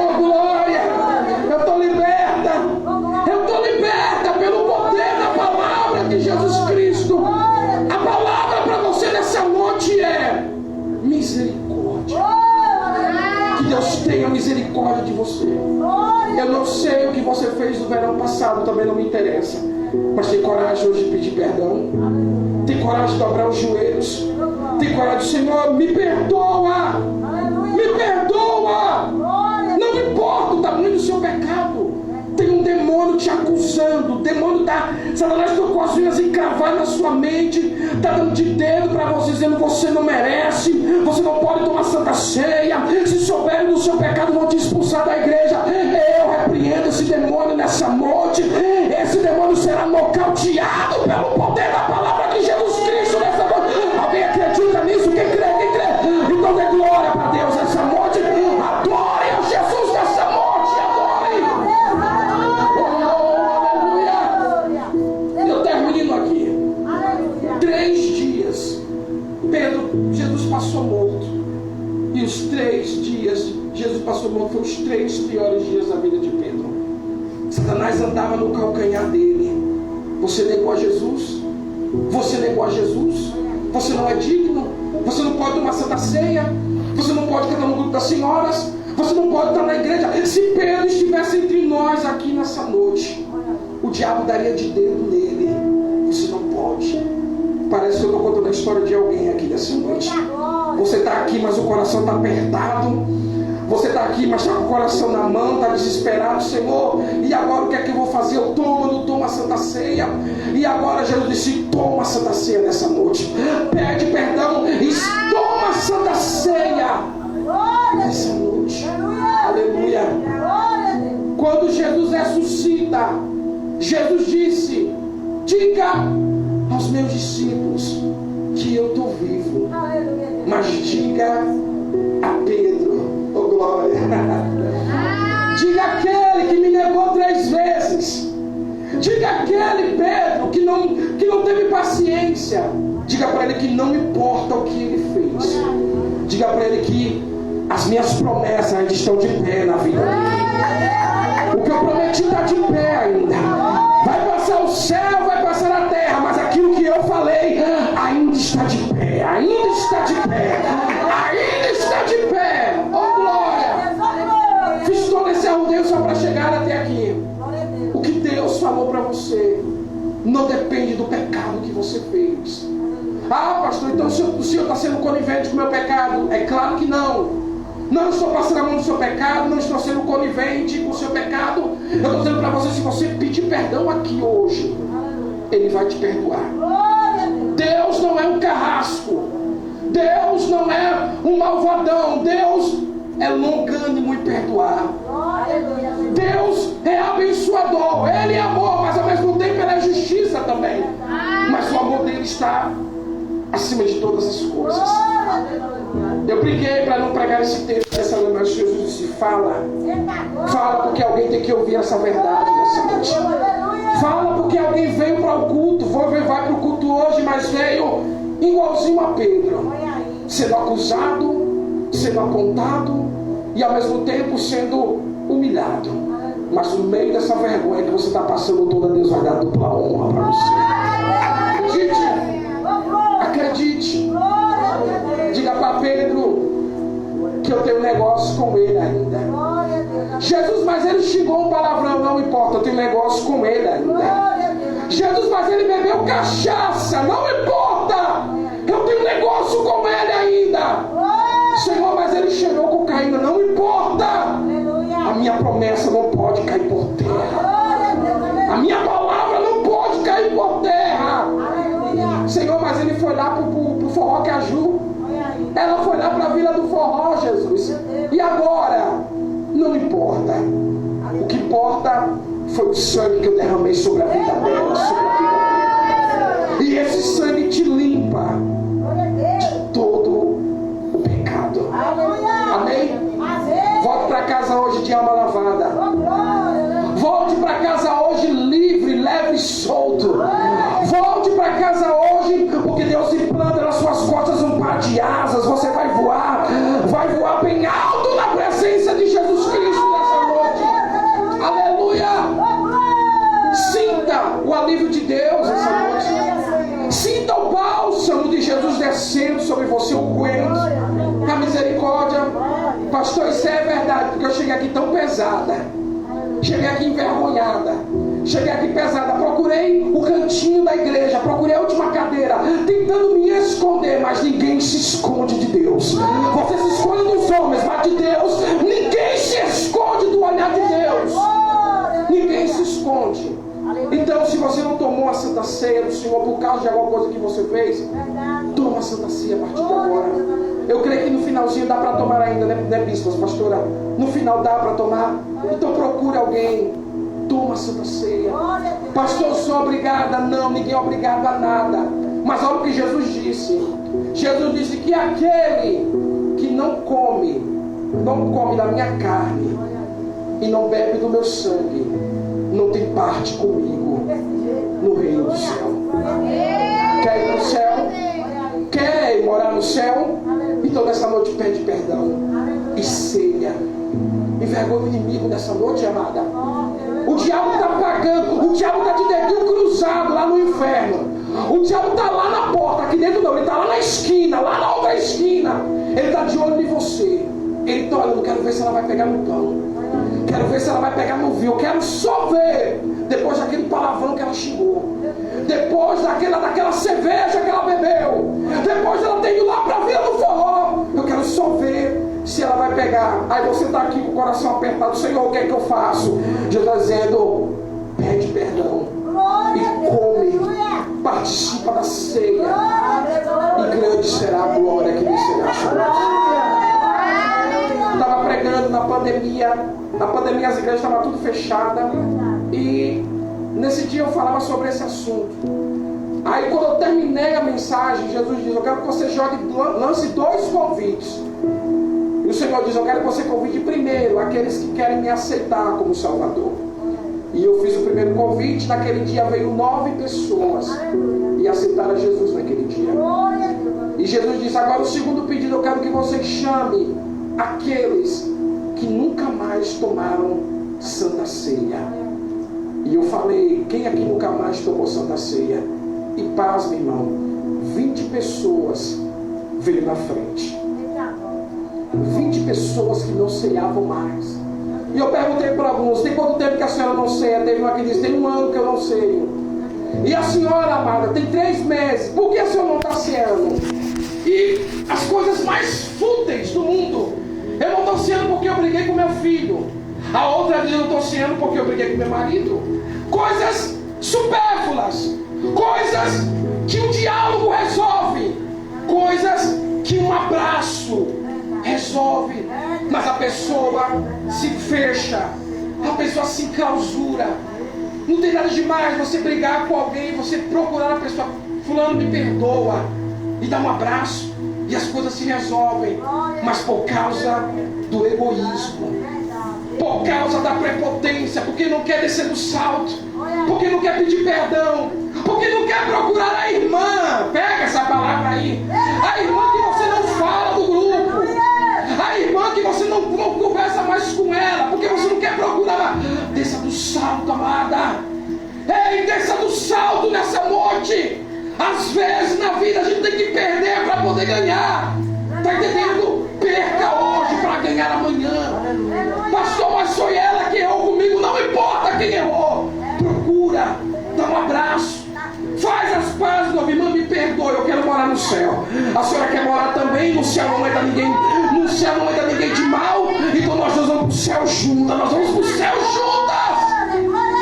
Oh, glória! Eu estou liberta. Eu estou liberta pelo poder da palavra de Jesus Cristo. A palavra para você nessa noite é misericórdia. Que Deus tenha misericórdia de você. Eu não sei o que você fez no verão passado, também não me interessa. Mas tem coragem hoje de pedir perdão. Tem coragem de dobrar os joelhos. Tem coragem de: Senhor, me perdoa. Me perdoa. Não importa o tamanho do seu pecado. Tem um demônio te acusando. O demônio está, Satanás está com as unhas encravadas na sua mente. Está dando de dedo para você, dizendo: você não merece. Você não pode tomar santa ceia. Se souberem do seu pecado, vão te expulsar da igreja. Eu repreendo esse demônio nessa noite. Esse demônio será nocauteado pelo poder da palavra de Jesus Cristo nessa noite. Alguém acredita nisso? Quem crê? Quem crê? Então dê glória para Deus nessa noite. Adore a Jesus nessa noite. Adore. Oh, aleluia. Eu termino aqui. 3 dias Jesus passou morto. E os 3 dias Jesus passou morto foram os 3 piores dias da vida de Pedro. Satanás andava no calcanhar dele. Você negou a Jesus? Você negou a Jesus? Você não é digno? Você não pode tomar santa ceia? Você não pode cantar no grupo das senhoras? Você não pode estar na igreja? Se Pedro estivesse entre nós aqui nessa noite, o diabo daria de dedo nele. Você não pode. Parece que eu estou contando a história de alguém aqui nessa noite. Você está aqui, mas o coração está apertado. Você está aqui, mas está com o coração na mão, está desesperado: Senhor, e agora o que é que eu vou fazer? Eu tomo ou não tomo a santa ceia? E agora Jesus disse: toma a santa ceia nessa noite. Pede perdão e toma a santa ceia nessa noite. Aleluia. Quando Jesus ressuscita, Jesus disse: diga aos meus discípulos que eu estou vivo. Mas diga a Pedro: oh glória, diga aquele que me negou 3 vezes. Diga aquele Pedro que não teve paciência. Diga para ele que não importa o que ele fez. Diga para ele que as minhas promessas ainda estão de pé na vida dele. O que eu prometi está de pé ainda. Vai passar o céu, vai passar a terra, mas aquilo que eu falei ainda está de pé. Ainda está de pé. Ainda está de pé. Oh glória. Fiz todo esse arrudeio só para chegar até aqui. O que Deus falou para você não depende do pecado que você fez. Ah, pastor, então o senhor está sendo conivente com o meu pecado? É claro que não. Não estou passando a mão no seu pecado, não estou sendo conivente com o seu pecado. Eu estou dizendo para você: se você pedir perdão aqui hoje, Ele vai te perdoar. Deus não é um carrasco. Deus não é um malvadão. Deus é longânimo e perdoar. Deus é abençoador. Ele é amor, mas ao mesmo tempo Ele é justiça também. Mas o amor dele está acima de todas as coisas. Eu briguei para não pregar esse texto nessa noite, mas Jesus disse: fala. Fala, porque alguém tem que ouvir essa verdade nessa noite. Fala, porque alguém veio para o culto, vai para o culto hoje, mas veio igualzinho a Pedro, sendo acusado, sendo apontado e ao mesmo tempo sendo humilhado. Mas no meio dessa vergonha que você está passando toda, Deus vai dar dupla honra para você. Acredite. Diga para Pedro que eu tenho um negócio com ele ainda. Jesus, mas ele xingou um palavrão. Não importa, eu tenho um negócio com ele ainda. Jesus, mas ele bebeu cachaça. Não importa, eu tenho um negócio com ele ainda. Senhor, mas ele cheirou cocaína. Não importa, a minha promessa não pode cair por terra. A minha palavra não pode cair por terra. Senhor, mas ele foi lá pro Forró Caju. Ela foi lá para a Vila do Forró, Jesus. E agora? Não importa. O que importa Foi o sangue que eu derramei sobre a vida dela, sobre a vida dela. E esse sangue te limpa de todo o pecado. Amém? Volte para casa hoje de alma lavada. Volte para casa hoje livre, leve e solto. Volte para casa hoje, porque Deus implanta nas suas costas um par de asas. Você vai voar bem alto na presença de Jesus Cristo nessa noite. Aleluia! Sinta o alívio de Deus essa noite. Sinta o bálsamo de Jesus descendo sobre você, o coentro, a misericórdia. Pastor, isso é verdade, porque eu cheguei aqui tão pesada. Cheguei aqui envergonhada. Cheguei aqui pesada. Procurei o cantinho da igreja. Procurei a última cadeira. Tentando me esconder. Mas ninguém se esconde de Deus. Você se esconde dos homens. Mas de Deus, ninguém se esconde do olhar de Deus. Ninguém se esconde. Então, se você não tomou a Santa Ceia do Senhor por causa de alguma coisa que você fez, toma a Santa Ceia a partir de agora. Eu creio que no finalzinho dá para tomar ainda, né, bispas, pastora? No final dá para tomar. Então procure alguém. Toma a Santa Ceia. Pastor, sou obrigada. Não, ninguém é obrigado a nada. Mas olha o que Jesus disse. Jesus disse que aquele que não come da minha carne e não bebe do meu sangue, não tem parte comigo no reino do céu. Quer ir no céu? Quer ir morar no céu? Então nessa noite pede perdão e ceia. Envergonha o inimigo nessa noite, amada. O diabo está pagando. O diabo está de dedinho cruzado lá no inferno. O diabo está lá na porta. Aqui dentro não, ele está lá na esquina. Lá na outra esquina. Ele está de olho em você. Ele está olhando, quero ver se ela vai pegar no pão. Quero ver se ela vai pegar no vinho. Eu quero só ver. Depois daquele palavrão que ela xingou. Depois daquela cerveja que ela bebeu. Depois ela ter ido lá para a Vila do Forró. Eu quero só ver se ela vai pegar. Aí você está aqui com o coração apertado. Senhor, o que é que eu faço? Jesus está dizendo, pede perdão. E come. Participa da ceia. E grande será a glória que lhe será chamada. Estava pregando na pandemia. Na pandemia as igrejas estavam tudo fechadas. E nesse dia eu falava sobre esse assunto. Aí quando eu terminei a mensagem, Jesus diz, eu quero que você lance 2 convites. E o Senhor diz, eu quero que você convide primeiro aqueles que querem me aceitar como Salvador. E eu fiz o primeiro convite. Naquele dia veio 9 pessoas e aceitaram Jesus naquele dia. E Jesus disse, agora o segundo pedido, eu quero que você chame aqueles que nunca mais tomaram Santa Ceia. E eu falei, quem aqui nunca mais tomou Santa Ceia? E pasme, irmão, 20 pessoas veio na frente. 20 pessoas que não ceiavam mais. E eu perguntei para alguns, tem quanto tempo que a senhora não ceia? Teve uma que disse, tem 1 ano que eu não ceio. E a senhora, amada, tem 3 meses. Por que a senhora não está ceando? E as coisas mais fúteis do mundo. Eu não estou ceando porque eu briguei com meu filho. A outra diz, eu não estou ceando porque eu briguei com meu marido. Coisas supérfluas. Coisas que um diálogo resolve. Coisas que um abraço resolve. Mas a pessoa se fecha. A pessoa se enclausura. Não tem nada demais você brigar com alguém, você procurar a pessoa, fulano me perdoa, e dar um abraço, e as coisas se resolvem. Mas por causa do egoísmo, por causa da prepotência, porque não quer descer do salto, porque não quer pedir perdão, porque não quer procurar a irmã. Pega essa palavra aí. A irmã que você não fala do grupo, a irmã que você não conversa mais com ela, porque você não quer procurar. Desça do salto, amada. Ei, desça do salto nessa noite. Às vezes na vida a gente tem que perder para poder ganhar. Está entendendo? Perca hoje para ganhar amanhã. Pastor, mas foi ela que errou comigo. Não importa quem errou. Procura, dá um abraço, faz as pazes, meu irmão, me perdoe, eu quero morar no céu. A senhora quer morar também? No céu não entra ninguém, no céu não entra ninguém de mal. Então nós vamos para o céu juntas, nós vamos para o céu juntas. Aleluia.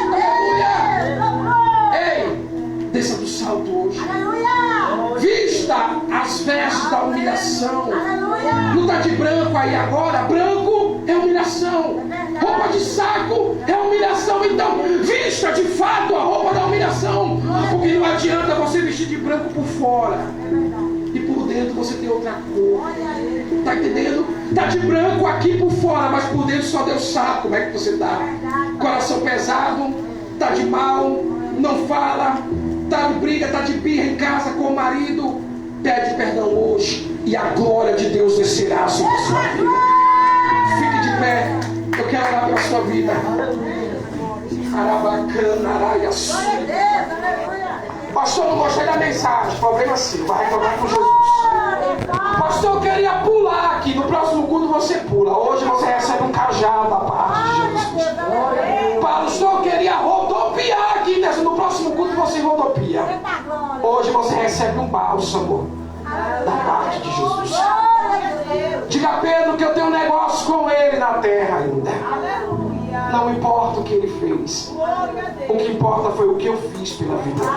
Ei, desça do salto hoje. Vista as vestes da humilhação. Não está de branco aí agora? Branco é humilhação. Roupa de saco é humilhação. Então Vista de fato a roupa da humilhação. Porque não adianta você vestir de branco por fora e por dentro você tem outra cor. Tá entendendo? Tá de branco aqui por fora, mas por dentro só Deus sabe como é que você tá. Coração pesado, tá de mal, não fala, tá de briga, tá de birra em casa com o marido. Pede perdão hoje e a glória de Deus descerá sobre a sua vida. Fique de pé. Eu quero orar pela sua vida. Pastor, não gostei da mensagem. Problema seu, vai reclamar com Jesus. Pastor, eu queria pular aqui. No próximo culto você pula. Hoje você recebe um cajado da parte de Jesus. Pastor, eu queria rodopiar aqui. No próximo culto você rodopia. Hoje você recebe um bálsamo da parte de Jesus. Diga a Pedro que eu tenho um negócio com ele na terra ainda. Não importa o que ele fez. O que importa foi o que eu fiz pela vida dele.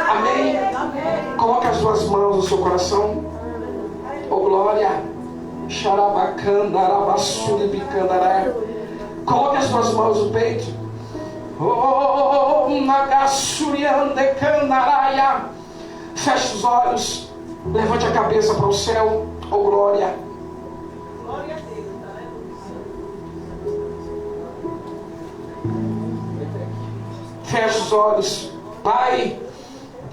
Amém? Coloque as duas mãos no seu coração. Oh glória. Coloque as duas mãos no peito. Oh Nagasuriandekandaraya. Feche os olhos. Levante a cabeça para o céu. Oh glória. Glória a Deus. Feche os olhos. Pai,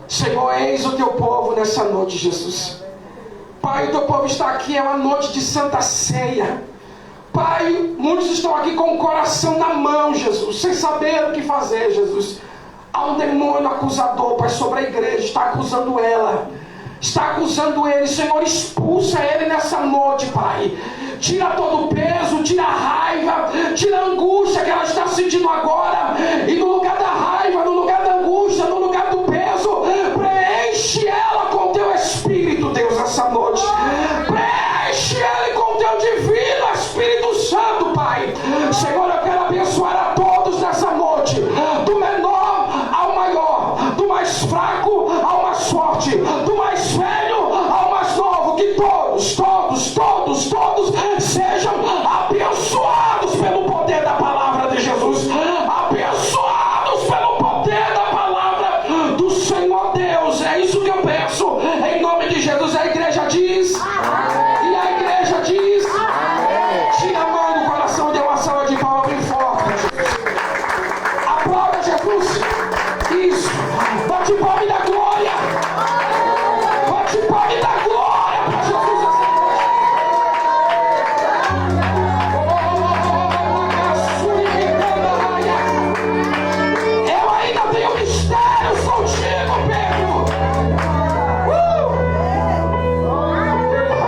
Senhor, eis o teu povo nessa noite, Jesus. Pai, o teu povo está aqui, é uma noite de santa ceia. Pai, muitos estão aqui com o coração na mão, Jesus, sem saber o que fazer, Jesus. Há um demônio acusador, Pai, sobre a igreja, está acusando ela. Está acusando ele, Senhor, expulsa ele nessa noite, Pai. Tira todo o peso, tira a raiva, tira a angústia que ela está sentindo agora. E no lugar da raiva, no lugar da angústia, no lugar do peso, preenche ela com teu Espírito, Deus, essa noite. Preenche ela com teu divino Espírito Santo, Pai. Senhor, eu quero abençoar a todos nessa noite, do menor ao maior, do mais fraco ao mais forte, do mais velho ao mais novo, que todos sejam abençoados pelo poder da palavra de Jesus, abençoados pelo poder da palavra do Senhor Deus. É isso que eu peço, em nome de Jesus. A igreja diz, e a igreja diz, tira a mão do coração e dê uma salva de palmas bem forte. Aplauda Jesus. Isso. Bate palma e dá glória. Bate palma e dá glória para Jesus. Eu ainda tenho mistérios contigo, Pedro.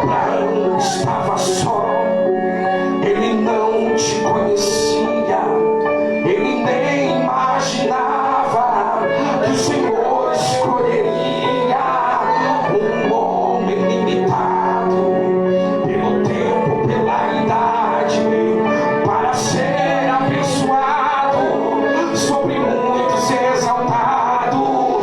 Abraão estava só. Ele não te conhecia. Ele nem imaginava que o Senhor escolheria um homem limitado pelo tempo, pela idade, para ser abençoado sobre muitos e exaltado.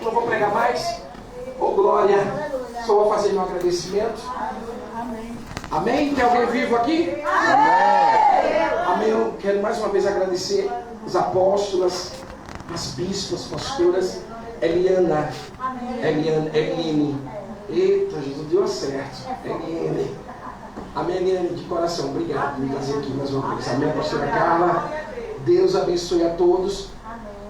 Não vou pregar mais. Ô glória. Só vou fazer meu agradecimento. Amém? Tem alguém vivo aqui? Amém. Eu quero mais uma vez agradecer os apóstolos, as bispas, pastoras, Eliane. Eita, Jesus deu certo. Eliane. Amém, Eliane, de coração. Obrigado por me trazer aqui mais uma vez. Amém, pastora Carla. Deus abençoe a todos.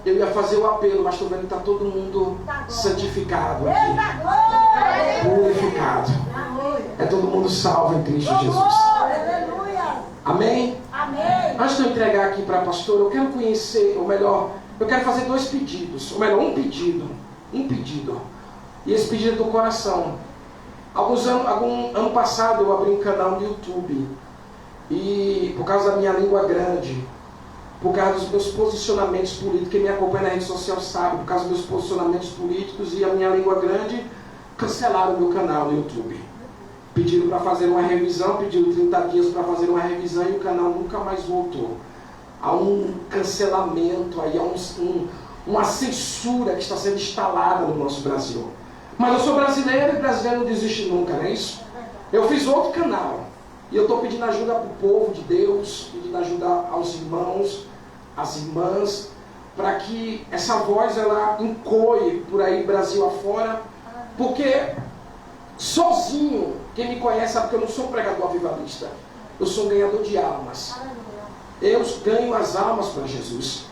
Eu ia fazer o apelo, mas estou vendo que está todo mundo santificado aqui. Purificado. É todo mundo salvo em Cristo Jesus. Amém? Antes de eu entregar aqui para a pastora, eu quero conhecer, ou melhor, eu quero fazer 2 pedidos. Ou melhor, um pedido. E esse pedido é do coração. Ano passado eu abri um canal no YouTube. E por causa da minha língua grande, por causa dos meus posicionamentos políticos, quem me acompanha na rede social sabe, por causa dos meus posicionamentos políticos e a minha língua grande, cancelaram o meu canal no YouTube. Pediram para fazer uma revisão, pediram 30 dias para fazer uma revisão e o canal nunca mais voltou. Há um cancelamento, aí há uma censura que está sendo instalada no nosso Brasil. Mas eu sou brasileiro e brasileiro não desiste nunca, não é isso? Eu fiz outro canal e eu estou pedindo ajuda para o povo de Deus, pedindo ajuda aos irmãos, às irmãs, para que essa voz ela encoie por aí Brasil afora, porque sozinho, quem me conhece sabe que eu não sou um pregador avivalista, eu sou um ganhador de almas. Eu ganho as almas para Jesus.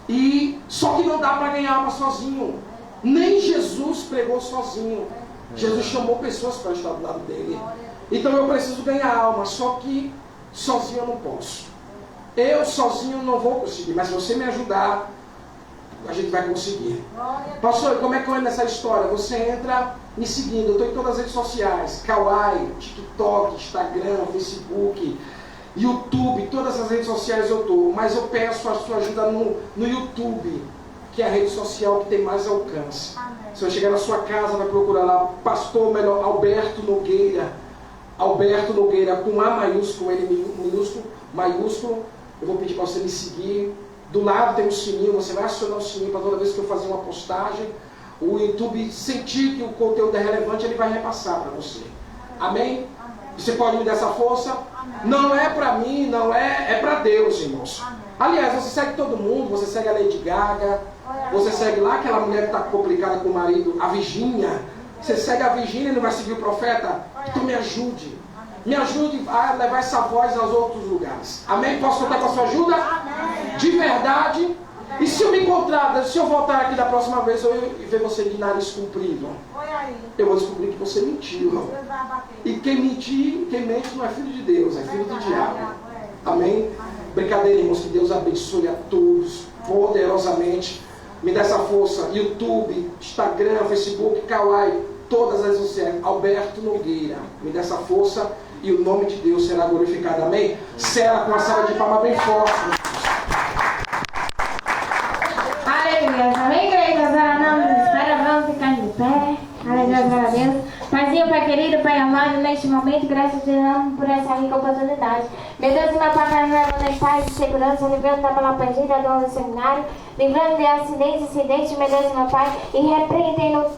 E só que não dá para ganhar alma sozinho. Nem Jesus pregou sozinho. Jesus chamou pessoas para estar do lado dele. Então eu preciso ganhar alma, só que sozinho eu não posso. Eu sozinho não vou conseguir, mas se você me ajudar, a gente vai conseguir. Pastor, como é que eu entro nessa história? Você entra me seguindo, eu estou em todas as redes sociais, Kawaii, TikTok, Instagram, Facebook, YouTube, todas as redes sociais eu estou, mas eu peço a sua ajuda no YouTube, que é a rede social que tem mais alcance. Se eu chegar na sua casa, vai procurar lá, pastor, melhor, Alberto Nogueira, com A maiúsculo, L maiúsculo, eu vou pedir para você me seguir. Do lado tem um sininho, você vai acionar o sininho para toda vez que eu fazer uma postagem, o YouTube sentir que o conteúdo é relevante, ele vai repassar para você. Amém? Você pode me dar essa força? Não é para mim, não é para Deus, irmãos. Aliás, você segue todo mundo, você segue a Lady Gaga, você segue lá aquela mulher que está complicada com o marido, a Virgínia. Você segue a Virgínia e não vai seguir o profeta? Então me ajude. Me ajude a levar essa voz aos outros lugares. Amém? Posso contar com a sua ajuda? De verdade. E se eu me encontrar, se eu voltar aqui da próxima vez e ver você de nariz comprido, eu vou descobrir que você mentiu. E quem mente não é filho de Deus, é filho do diabo. Amém? Brincadeira, irmãos, que Deus abençoe a todos poderosamente. Me dá essa força. YouTube, Instagram, Facebook, Kawaii, todas as redes sociais. Alberto Nogueira. Me dá essa força e o nome de Deus será glorificado. Amém? Cela com uma salva de palmas bem forte. Aleluia. Amém, igreja? Agora não nos espera, vamos ficar de pé. Aleluia, glória a Deus. Paizinho, Pai querido, Pai amado, neste momento, graças a Deus por essa rica oportunidade. Meu Deus e meu Pai, nós levamos em paz e segurança, livrando da bala perdida do seminário, livrando de acidentes, meu Deus e meu Pai, e repreendendo